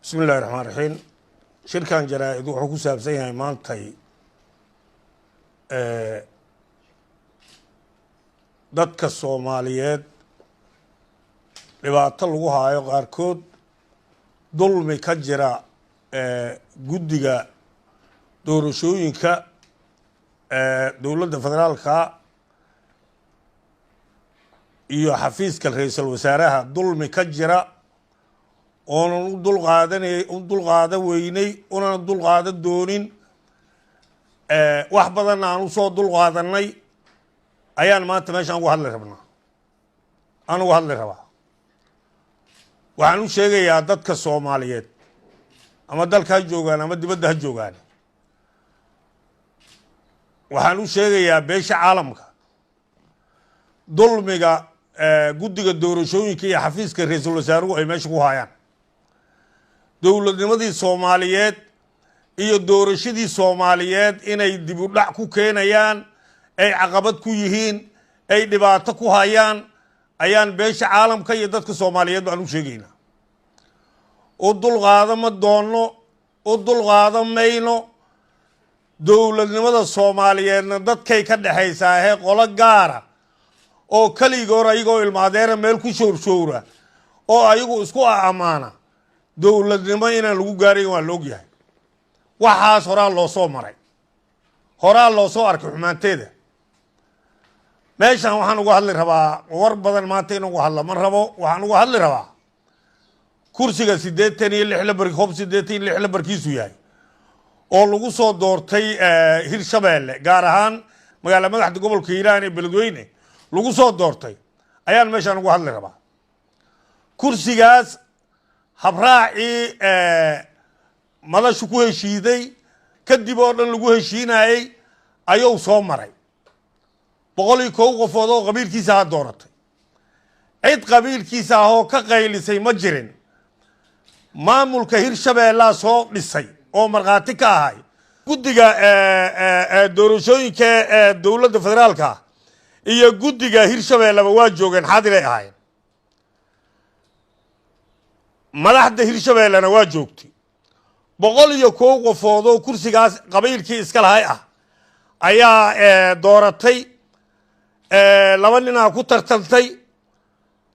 بسم الله الرحمن الرحيم شركان جرائد wuxuu ku saabsan yahay maantay dadka Soomaaliyeed dhibaato lagu haayo qaarkood dulmi ka jira guddiga doorashooyinka dawladda federaalka iyo xafiiska ra'iisul wasaaraha dulmi ka jira oo dul qaadan weynay una dul qaadan doonin wax badan aan u soo dul qaadanay ayaan maanta meeshan ugu hadli rabnaa waxaan u sheegayaa dadka Soomaaliyeed ama dalka ha joogaan ama dibadda ha joogaan waxaan u sheegayaa beesha caalamka dulmiga guddiga doorashooyinka iyo xafiiska ra'iisul wasaaruhu ay meesha ku hayaan dowladnimadii Soomaaliyeed iyo doorashadii Soomaaliyeed inay dib u dhac ku keenayaan ay caqabad ku yihiin ay dhibaato ku hayaan ayaan beesha caalamka iyo dadka Soomaaliyeed baan u sheegaynaa oo dulqaadama doono oo dulqaadamayno dowladnimada Soomaaliyeedna dadkay ka dhaxaysaa ee qolo gaara oo kaligoor ayagoo ilmaadeera meel ku showra oo ayagu isku amaana dowladnimo inaan lagu gaarin waa la ogyahay waxaas horaa loo soo maray horaa loo soo arkay xumaanteeda meeshan waxaan uga hadli rabaa war badan maanta inaan uga hadla ma rabo waxaan uga hadli rabaa kursiga 86 lambar hoob 86 lambarkiisu yahay oo lagu soo doortay Hirshabeelle gaar ahaan magaalada madaxda gobolka Hiiraan ee Beledweyne lagu soo doortay ayaan meeshan uga hadli rabaa kursigaas habraaci madashu ku heshiiday kadib oo dhan lagu heshiinayay ayuu soo maray 101 qofood oo qabiilkiisa ha dooratay cid qabiilkiisa oo ka qaylisay ma jirin maamulka Hirshabeelle soo dhisay oo marqaati ka ahay guddiga doorashooyinka dawladda federaalka iyo guddiga Hirshabeelle waa joogeen xaadir ay ahaayeen madaxda Hirshabeellena waa joogtay 101 qofood oo kursigaas qabiilkii iska lahay ah ayaa dooratay laba nin ku tartantay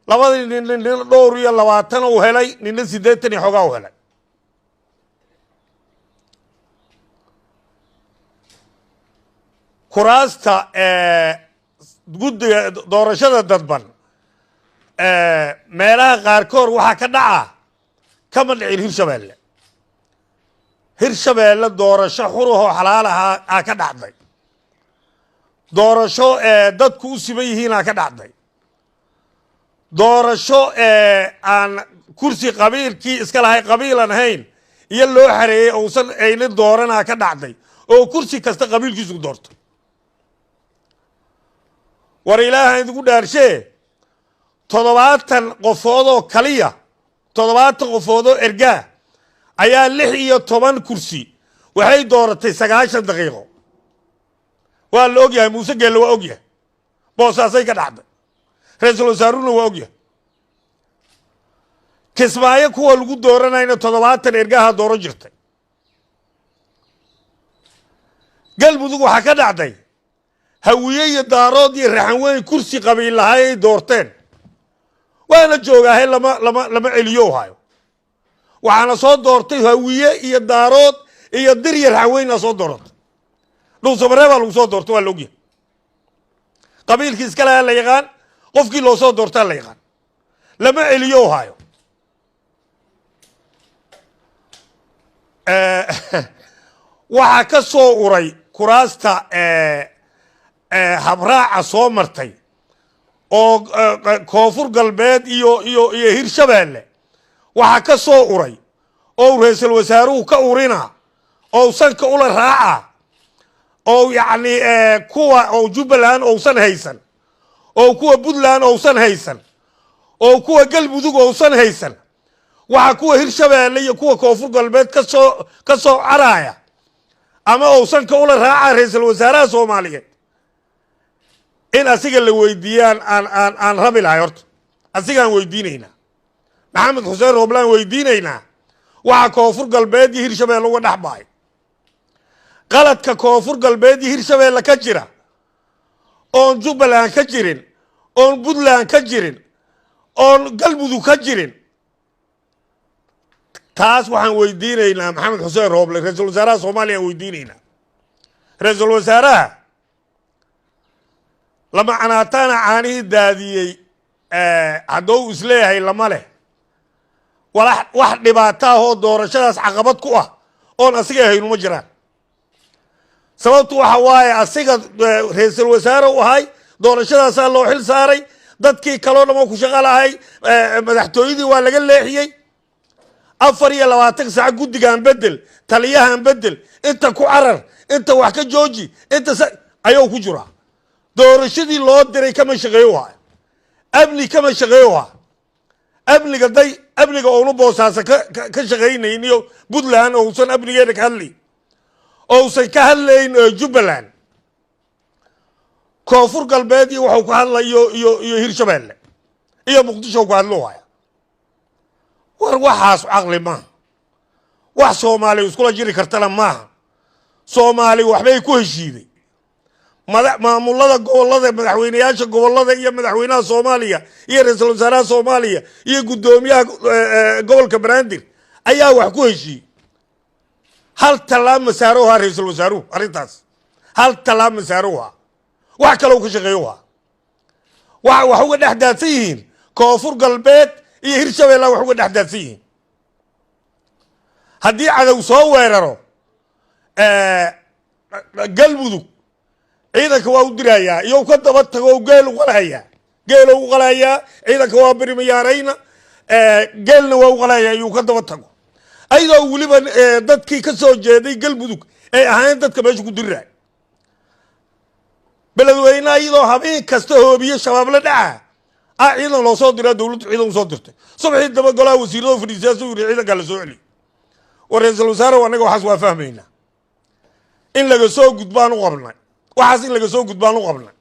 labadii nin dhowr iyo 20 uu helay nin 80 xogaa uu helay kuraasta guddiga doorashada dadban meelaha qaarkood waxa ka dhaca kama dhicin Hirshabeelle doorasho xuruho xalaal ah ka dhacday doorasho dadku u siman yihiin ka dhacday doorasho aan kursi qabiilkii iska lahay qabiilan ahayn iyo loo xareeyay uusan ayna doorana ka dhacday oo kursi kasta qabiilkiisu doorto war ilaahay idigu dhaarshay 70 qofood oo kaliya 70 qofood oo erga ayaa 16 kursi waxay dooratay 90 daqiiqo waa la ogyahay Muuse Geelle waa ogyahay boosaasay ka dhacday ra'iisul wasaaruhuna waa ogyahay kismaayo kuwa lagu dooranayna 70 ergaha dooran jirtay galmudug waxa ka dhacday hawiye iyo daarood iyo raxan weyn kursi qabiil lahaay doorteen waana joogahay lama celiyo hayo waxaana soo doortay hawiye iyo daarood iyo dir iyo raxan weyn soo doortay dhul Soomaaliyeed lagu soo doortay waa la ogyahay qabiilkii iska la yaqaan qofkii loo soo doortay la yaqaan lama celiyo hayo waxa ka soo uray kuraasta habraaca soo martay oo koonfur galbeed iyo Hirshabeelle waxa ka soo uray oo ra'iisul wasaaruhu ka urina oo sanka ula raaca oo yaani kuwa oo Jubbaland oo san haysan oo kuwa Puntland oo san haysan oo kuwa Galmudug oo san haysan waxa kuwa Hirshabeelle iyo kuwa koonfur galbeed ka soo caraya ama oo sanka ula raaca ra'iisul wasaaraha Soomaaliyeed in asiga la weydiiyaan aan rabi lahay horta asigaan weydiinayna maxamed xuseen rooblaan weydiinayna waxa koonfur galbeed iyo hirshabeelle uga dhex bahay qaladka koonfur galbeed iyo hirshabeelle ka jira oon jubbaland ka jirin oon puntland ka jirin oon galmudug ka jirin taas waxaan weydiinaynaa maxamed xuseen rooble ra-iisul wasaaraha soomaaliya aan weydiinaynaa ra-iisul wasaaraha lama canaataana caanihii daadiyey haddou isleeyahay lama leh wax dhibaato ah oo doorashadaas caqabad ku ah oon asiga ahaynu ma jiraan sababtu waxa waaye asiga ra-iisul wasaare u ahay doorashadaasaa loo xil saaray dadkii kaloo dhamo ku shaqo lahay madaxtooyadii waa laga leexiyey 24 saac guddigaan bedel taliyahan bedel inta ku carar inta wax ka jooji inta ayuu ku jiraa doorashadii loo diray kama shaqeeyo waa amni kama shaqeeyo waa amniga oonu boosaasa ka shaqaynayn iyo puntland ousan amnigeeda ka hadlayn ousan ka hadlayn jubbaland koonfur galbeed iyo waxuu ka hadlayo iyo hirshabeelle iyo muqdisho ku hadlo waaya war waxaas caqli maaha wax soomaali iskula jiri kartana maaha soomaali waxbay ku heshiiday maamulada gobolada madaxweynayaasha gobolada iyo madaxweynaha soomaaliya iyo ra-iisul wasaaraha soomaaliya iyo guddoomiyaha gobolka banaadir ayaa wax ku heshiiyey hal tallaab masaaroha ra-iisul wasaaruhu arrintaas hal tallaab masaaroha wax kale ka shaqeeyoha wax uga dhex daadsan yihiin koonfur galbeed iyo hirshabeelle wax uga dhex daadsan yihiin haddii cadow soo weeraro galmudug ciidanka waa u dirayaa iyo ka daba tago geel u qalayaa ciidanka waa birimayaarayna geelna waa u qalayaa iyo ka daba tago ayadoo weliba dadkii ka soo jeeday galmudug ay ahayn dadka meesha ku diriraay beledweyne ayadoo habeen kasta hoobiye shabaab la dhaca ciidan loo soo diraa dowladdu ciidan usoo dirtay subaxii daba golaha wasiirada fadhiisiyaasuu yidhi ciidankaa la soo celiy war ra-iisul wasaare annaga waxaas waa fahmaynaa in laga soo gudbaan u qabnay waxaas in laga soo gudbaan u qabnay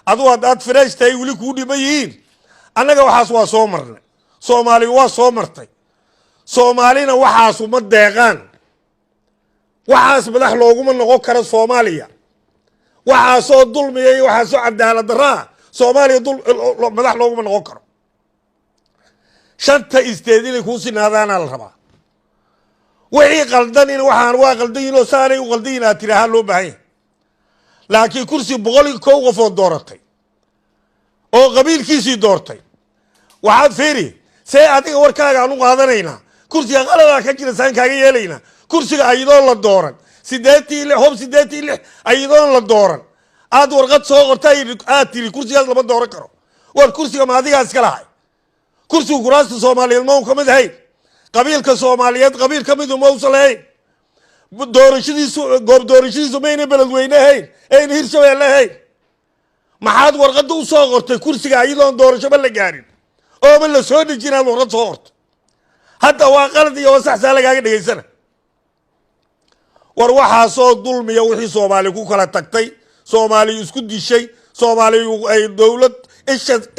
aduu haddaad fresh tahay weli kuu dhiban yihiin annaga waxaas waa soo marnay soomaali waa soo martay soomaalina waxaasu ma deeqaan waxaas madax looguma noqon karo soomaaliya waxaasoo dulmiya iyo waxaasoo cadaalad daraa soomaaliya madax looguma noqon karo shanta isteed inay kuu sinaadaanaa la rabaa wixii qaldan in waxaan waa qaldan yihin oo saanay u qaldan yihin aad tirahaa loo baahan yahay laakiin kursi 101 qofood dooratay oo qabiilkiisii doortay waxaad fiiri see adiga warkaaga aan u qaadanaynaa kursiga qaladaa ka jira saan kaaga yeelaynaa kursiga ayadoon la dooran 86 ayadoon la dooran aad warqad soo qortay aad tiri kursigaas lama dooran karo war kursiga ma adigaa iska lahay kursiga kuraasta soomaaliyeed ma uu ka mid ahayn qabiilka soomaaliyeed qabiil ka midu ma uusan lahayn goob doorashadiisu mayna beledweyne ahayn ayna hirshabeelle ahayn maxaad warqadda u soo qortay kursiga ayadoon doorashoba la gaarin ooma la soo dheji inaad warqad soo qorto hadda waa qalad iyo wasaxsaa lagaaga dhegaysana war waxaasoo dulmiya wixii soomaali ku kala tagtay soomaali isku dishay soomaali ay dowlad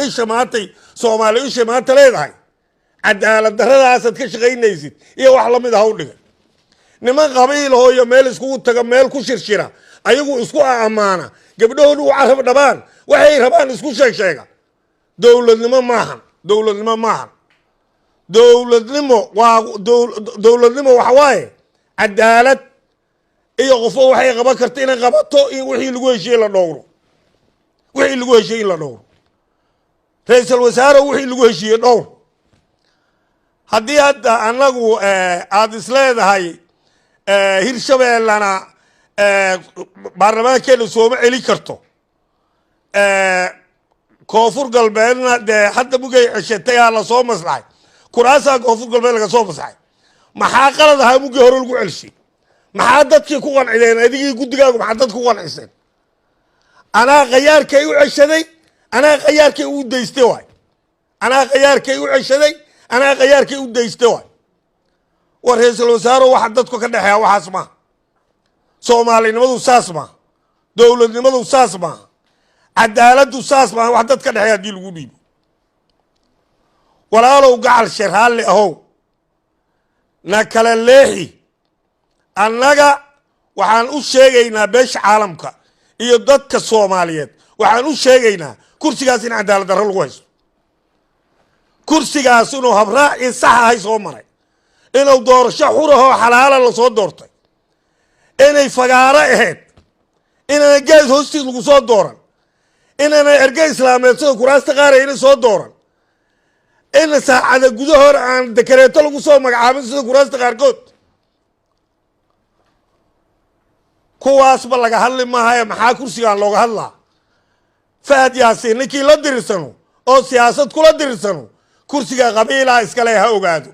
isha maantay soomaali isha maanta leedahay cadaalad darradaasaad ka shaqaynaysid iyo wax lamid ah u dhigay niman qabiil oo iyo meel iskugu taga meel ku shirshira ayagu isku ammaana gabdhahoodu u carab dhabaan waxay rabaan isku sheega dowladnimo maahan dowladnimo waxa waaye cadaalad iyo qofo waxay qaban karta inay qabato in wixii lagu heshiiyey la dhowro ra-iisul wasaare wixii lagu heshiiyey dhowr haddii hadda annagu aada isleedahay hirshabeellana baarlamaankeena sooma celi karto koonfur galbeedna dee hadda mugay ceshatay aa lasoo maslaxay kuraasaa koonfur galbeed laga soo maslaxay maxaa qalad ahaa mugii hore lagu celshay maxaa dadkii ku qancideen adigii guddigaagu maxaa dadku ku qanciseen anaa khayaarkay u ceshaday anaa khayaarkay u daystay waay anaa khayaarkay u ceshaday anaa khayaarkay u daystay waay war ra-iisul wasaaro waxa dadku ka dhexeeya waxaas maaha soomaalinimadu saas maaha dowladnimadu saas maaha cadaaladdu saas maaha wax dad ka dhexeeya haddii lagu dhiibo walaalow gacal sharhaalle ahow nakala leexi annaga waxaan u sheegaynaa beesha caalamka iyo dadka Soomaaliyeed waxaan u sheegaynaa kursigaas in cadaalad darro lagu haysto kursigaas inuu habraaci sax ahay soo maray inuu doorasho xur ah oo xalaal ah la soo doortay inay fagaaro ahayd inay gees hoostiis lagu soo dooran inay ergey islaameed sida kuraasta qaar ay soo dooran in saacada gudahood aan dekreeto lagu soo magacaabin sida kuraasta qaarkood kuwaasba laga hadli maayo maxaa kursigan looga hadlaa Fahad Yaasiin ninkii la dirirsano oo siyaasad kula dirirsano kursiga qabiilaa iskale ha ogaado